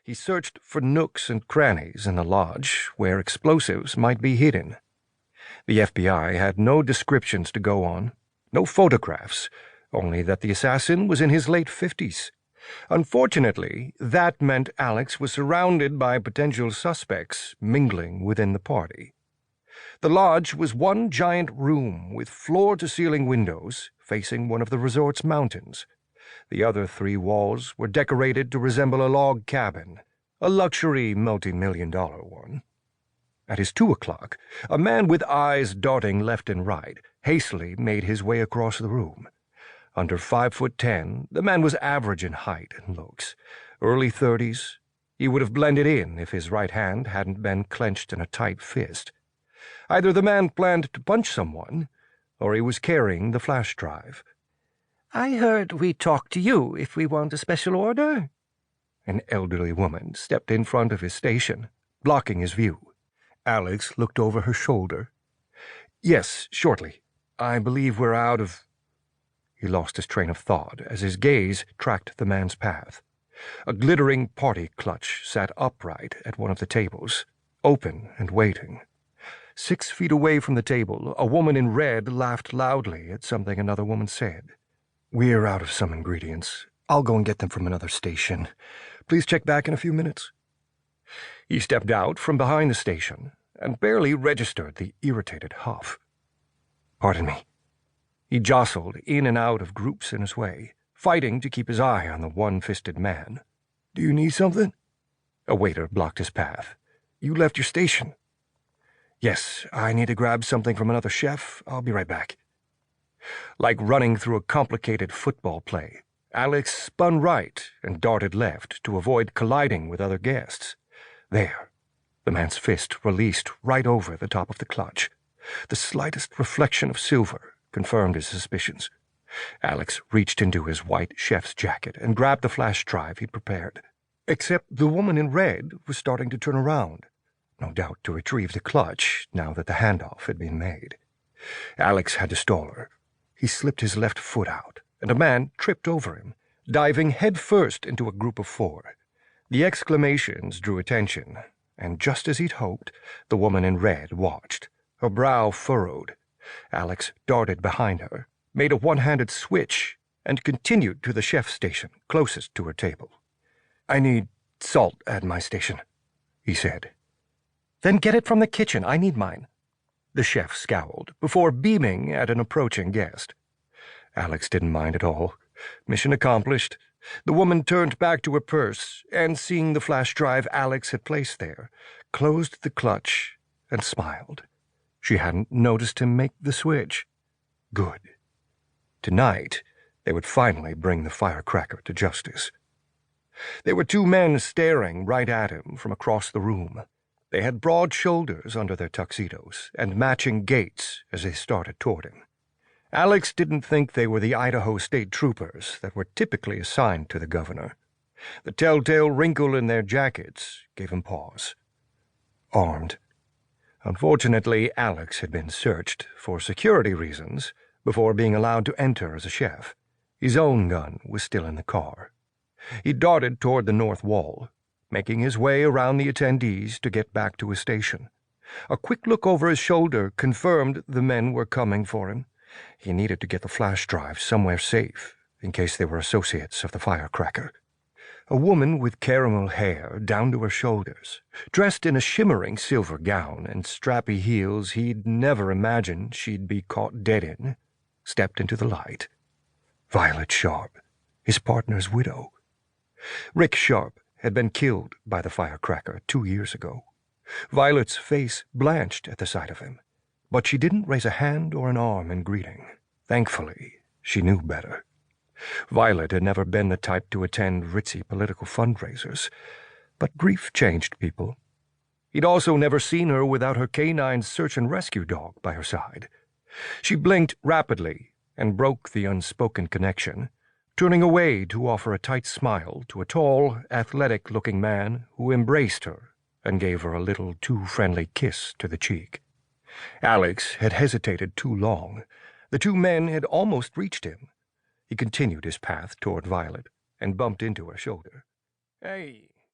He searched for nooks and crannies in the lodge where explosives might be hidden. The FBI had no descriptions to go on, no photographs, only that the assassin was in his late 50s. Unfortunately, that meant Alex was surrounded by potential suspects mingling within the party. The lodge was one giant room with floor-to-ceiling windows facing one of the resort's mountains. The other 3 walls were decorated to resemble a log cabin, a luxury multi-million-dollar one. At his 2 o'clock, a man with eyes darting left and right hastily made his way across the room. Under 5'10", the man was average in height and looks. Early 30s, he would have blended in if his right hand hadn't been clenched in a tight fist. Either the man planned to punch someone, or he was carrying the flash drive. "I heard we talk to you if we want a special order." An elderly woman stepped in front of his station, blocking his view. Alex looked over her shoulder. "Yes, shortly. I believe we're out of—" He lost his train of thought as his gaze tracked the man's path. A glittering party clutch sat upright at one of the tables, open and waiting. 6 feet away from the table, a woman in red laughed loudly at something another woman said. "We're out of some ingredients. I'll go and get them from another station. Please check back in a few minutes." He stepped out from behind the station and barely registered the irritated huff. "Pardon me." He jostled in and out of groups in his way, fighting to keep his eye on the one-fisted man. "Do you need something?" A waiter blocked his path. "You left your station." "Yes, I need to grab something from another chef. I'll be right back." Like running through a complicated football play, Alex spun right and darted left to avoid colliding with other guests. There, the man's fist released right over the top of the clutch. The slightest reflection of silver confirmed his suspicions. Alex reached into his white chef's jacket and grabbed the flash drive he'd prepared. Except the woman in red was starting to turn around, no doubt to retrieve the clutch now that the handoff had been made. Alex had to stall her. He slipped his left foot out, and a man tripped over him, diving headfirst into a group of 4. The exclamations drew attention, and just as he'd hoped, the woman in red watched, her brow furrowed. Alex darted behind her, made a one-handed switch, and continued to the chef's station closest to her table. "I need salt at my station," he said. "Then get it from the kitchen. I need mine." The chef scowled before beaming at an approaching guest. Alex didn't mind at all. Mission accomplished. The woman turned back to her purse and, seeing the flash drive Alex had placed there, closed the clutch and smiled. She hadn't noticed him make the switch. Good. Tonight, they would finally bring the firecracker to justice. There were 2 men staring right at him from across the room. They had broad shoulders under their tuxedos and matching gaits as they started toward him. Alex didn't think they were the Idaho State Troopers that were typically assigned to the governor. The telltale wrinkle in their jackets gave him pause. Armed. Unfortunately, Alex had been searched for security reasons before being allowed to enter as a chef. His own gun was still in the car. He darted toward the north wall, making his way around the attendees to get back to his station. A quick look over his shoulder confirmed the men were coming for him. He needed to get the flash drive somewhere safe, in case they were associates of the firecracker. A woman with caramel hair down to her shoulders, dressed in a shimmering silver gown and strappy heels he'd never imagined she'd be caught dead in, stepped into the light. Violet Sharp, his partner's widow. Rick Sharp had been killed by the firecracker 2 years ago. Violet's face blanched at the sight of him, but she didn't raise a hand or an arm in greeting. Thankfully, she knew better. Violet had never been the type to attend ritzy political fundraisers, but grief changed people. He'd also never seen her without her canine search and rescue dog by her side. She blinked rapidly and broke the unspoken connection, turning away to offer a tight smile to a tall, athletic-looking man who embraced her and gave her a little too friendly kiss to the cheek. Alex had hesitated too long. The 2 men had almost reached him. He continued his path toward Violet and bumped into her shoulder. "Hey,